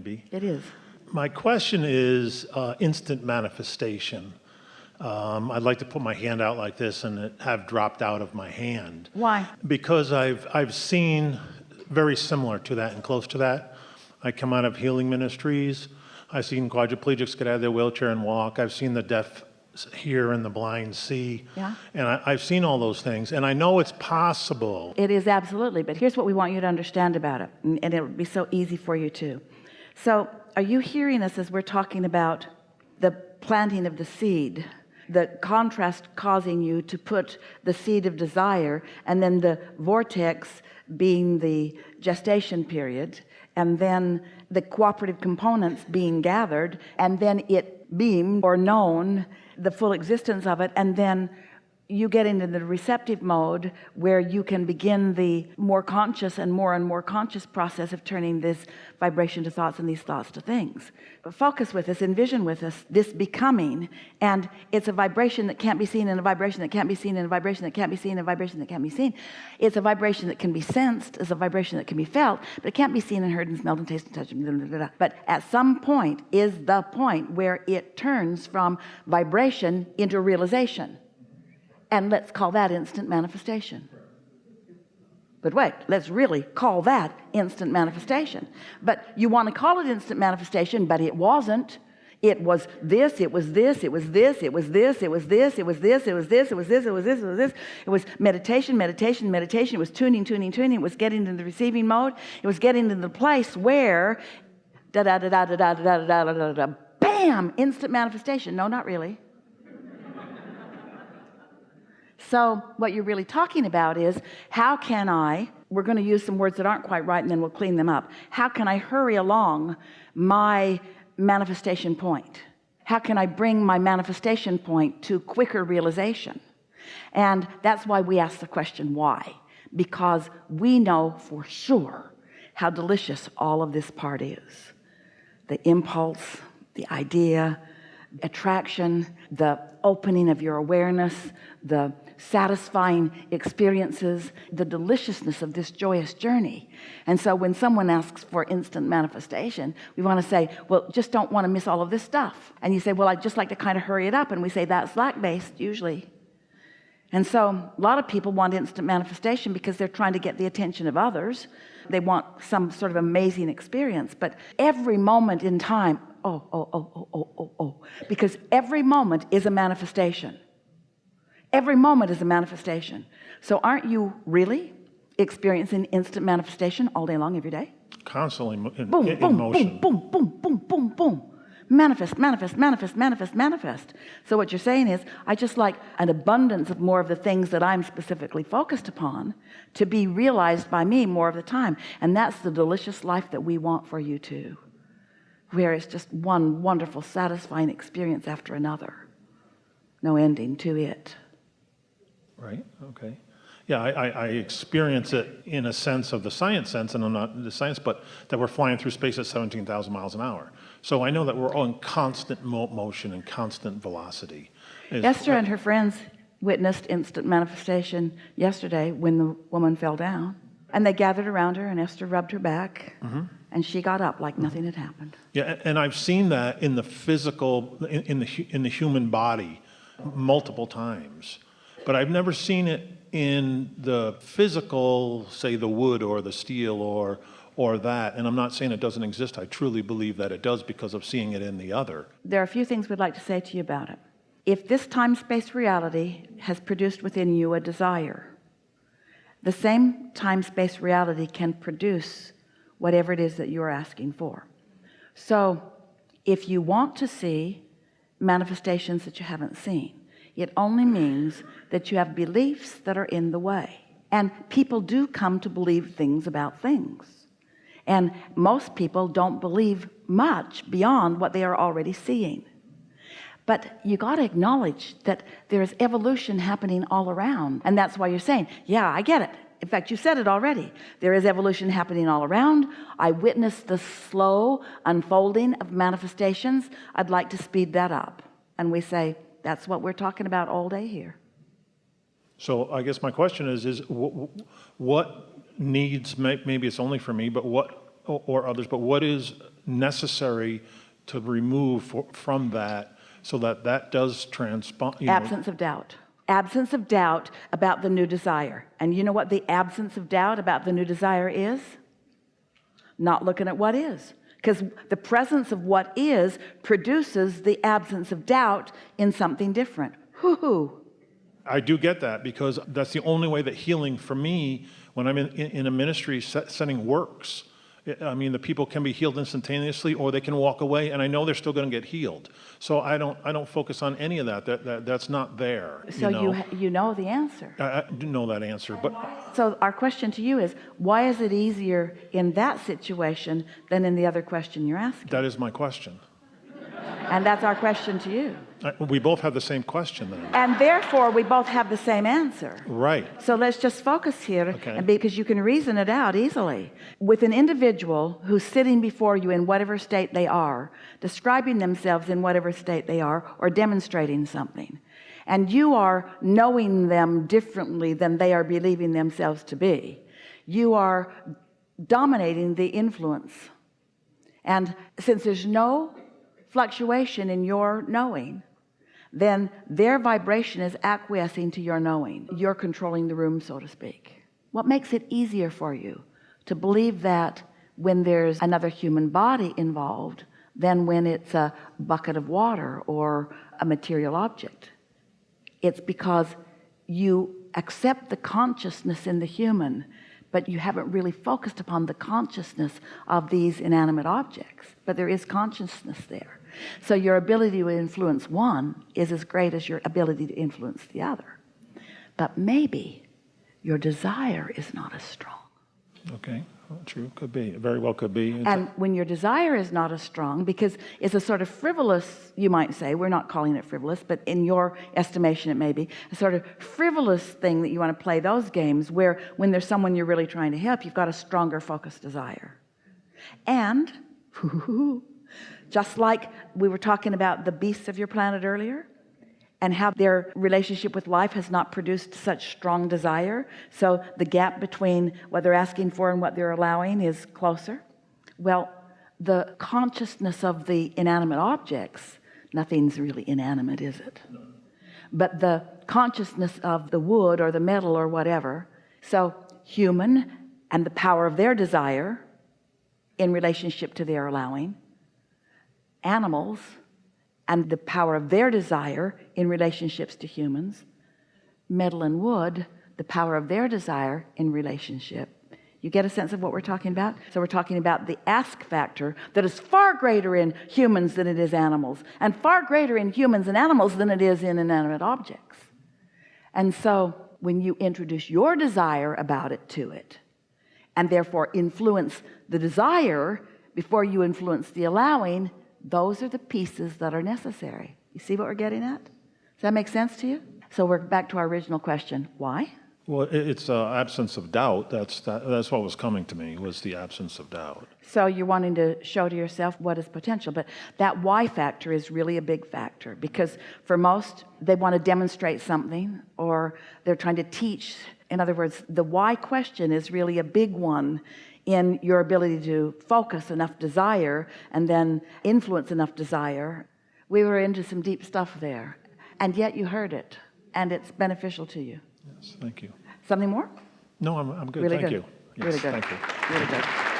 be. It is. My question is instant manifestation. I'd like to put my hand out like this and it have dropped out of my hand. Why? Because I've seen very similar to that and close to that. I come out of healing ministries. I've seen quadriplegics get out of their wheelchair and walk. I've seen the deaf hear and the blind see. Yeah. And I've seen all those things. And I know it's possible. It is absolutely, but here's what we want you to understand about it, and it would be so easy for you too. So are you hearing us as we're talking about the planting of the seed, the contrast causing you to put the seed of desire, and then the vortex being the gestation period, and then the cooperative components being gathered, and then it being or known the full existence of it, and then you get into the receptive mode where you can begin the more conscious and more conscious process of turning this vibration to thoughts and these thoughts to things. But focus with us, envision with us this becoming, and it's a vibration that can't be seen, and a vibration that can't be seen, and a vibration that can't be seen, and a vibration that can't be seen. It's a vibration that can be sensed, it's a vibration that can be felt, but it can't be seen and heard and smelled and tasted and touched, blah, blah, blah, blah. But at some point is the point where it turns from vibration into realization. And let's call that instant manifestation. But wait, let's really call that instant manifestation. But you want to call it instant manifestation, but it wasn't. It was this, it was this, it was this, it was this, it was this, it was this, it was this, it was this, it was this, it was this. It was meditation, meditation, meditation. It was tuning, tuning, tuning. It was getting into the receiving mode. It was getting into the place where da da da da da da da da da da da, bam, instant manifestation. No, not really. So what you're really talking about is, how can we're going to use some words that aren't quite right and then we'll clean them up. How can I hurry along my manifestation point? How can I bring my manifestation point to quicker realization? And that's why we ask the question, why? Because we know for sure how delicious all of this part is. The impulse, the idea, attraction, the opening of your awareness, the satisfying experiences, the deliciousness of this joyous journey. And so when someone asks for instant manifestation, we want to say, well, just don't want to miss all of this stuff. And you say, well, I'd just like to kind of hurry it up. And we say that's lack-based usually. And so a lot of people want instant manifestation because they're trying to get the attention of others. They want some sort of amazing experience. But every moment in time, because every moment is a manifestation. Every moment is a manifestation. So aren't you really experiencing instant manifestation all day long, every day? Constantly in boom, motion. Boom, boom, boom, boom, boom, boom. Manifest, manifest, manifest, manifest, manifest. So what you're saying is, I just like an abundance of more of the things that I'm specifically focused upon to be realized by me more of the time. And that's the delicious life that we want for you too, where it's just one wonderful, satisfying experience after another. No ending to it. Right, okay. Yeah, I experience it in a sense of the science sense, and I'm not the science, but that we're flying through space at 17,000 miles an hour. So I know that we're all in constant motion and constant velocity. Esther and her friends witnessed instant manifestation yesterday when the woman fell down. And they gathered around her, and Esther rubbed her back, and she got up like nothing had happened. Yeah, and I've seen that in the physical, in the human body multiple times. But I've never seen it in the physical, say the wood or the steel or that. And I'm not saying it doesn't exist. I truly believe that it does because of seeing it in the other. There are a few things we'd like to say to you about it. If this time-space reality has produced within you a desire, the same time-space reality can produce whatever it is that you're asking for. So if you want to see manifestations that you haven't seen, it only means that you have beliefs that are in the way. And people do come to believe things about things. And most people don't believe much beyond what they are already seeing. But you got to acknowledge that there is evolution happening all around. And that's why you're saying, yeah, I get it. In fact, you said it already. There is evolution happening all around. I witnessed the slow unfolding of manifestations. I'd like to speed that up. And we say, that's what we're talking about all day here. So I guess my question is what needs, maybe it's only for me, but or others, but what is necessary to remove from that so that that does transpond? Absence of doubt. Absence of doubt about the new desire. And you know what the absence of doubt about the new desire is? Not looking at what is. Because the presence of what is produces the absence of doubt in something different. Hoo-hoo. I do get that, because that's the only way that healing for me, when I'm in a ministry setting, works. I mean, the people can be healed instantaneously, or they can walk away, and I know they're still going to get healed. So I don't focus on any of that. That's not there. So you know the answer. I do know that answer, but So our question to you is, why is it easier in that situation than in the other question you're asking? that is my question. And that's our question to you. We both have the same question then. And therefore, we both have the same answer. Right. So let's just focus here, Okay. and because you can reason it out easily. With an individual who's sitting before you in whatever state they are, describing themselves in whatever state they are, or demonstrating something, and you are knowing them differently than they are believing themselves to be, you are dominating the influence. And since there's no fluctuation in your knowing, then their vibration is acquiescing to your knowing. You're controlling the room, so to speak. What makes it easier for you to believe that when there's another human body involved than when it's a bucket of water or a material object? It's because you accept the consciousness in the human, but you haven't really focused upon the consciousness of these inanimate objects. But there is consciousness there. So your ability to influence one is as great as your ability to influence the other. But maybe your desire is not as strong. Okay. Well, true. Could be. Very well could be. And when your desire is not as strong, because it's a sort of frivolous, you might say, we're not calling it frivolous, but in your estimation it may be, a sort of frivolous thing that you want to play those games where when there's someone you're really trying to help, you've got a stronger focused desire. And just like we were talking about the beasts of your planet earlier, and how their relationship with life has not produced such strong desire, so the gap between what they're asking for and what they're allowing is closer. Well, the consciousness of the inanimate objects, nothing's really inanimate, is it? But the consciousness of the wood or the metal or whatever, so human and the power of their desire in relationship to their allowing, animals and the power of their desire in relationships to humans, metal and wood, the power of their desire in relationship. You get a sense of what we're talking about? So we're talking about the ask factor that is far greater in humans than it is animals, and far greater in humans and animals than it is in inanimate objects. And so when you introduce your desire about it to it, and therefore influence the desire before you influence the allowing, those are the pieces that are necessary. You see what we're getting at? Does that make sense to you? So we're back to our original question. Why? Well, it's absence of doubt. That's what was coming to me, was the absence of doubt. So you're wanting to show to yourself what is potential. But that why factor is really a big factor, because for most, they want to demonstrate something, or they're trying to teach. In other words, the why question is really a big one in your ability to focus enough desire and then influence enough desire. We were into some deep stuff there, and yet you heard it, and it's beneficial to you. Yes, thank you. Something more? No, I'm good. Really Thank good. you. Yes, Really good. Thank you. Really good.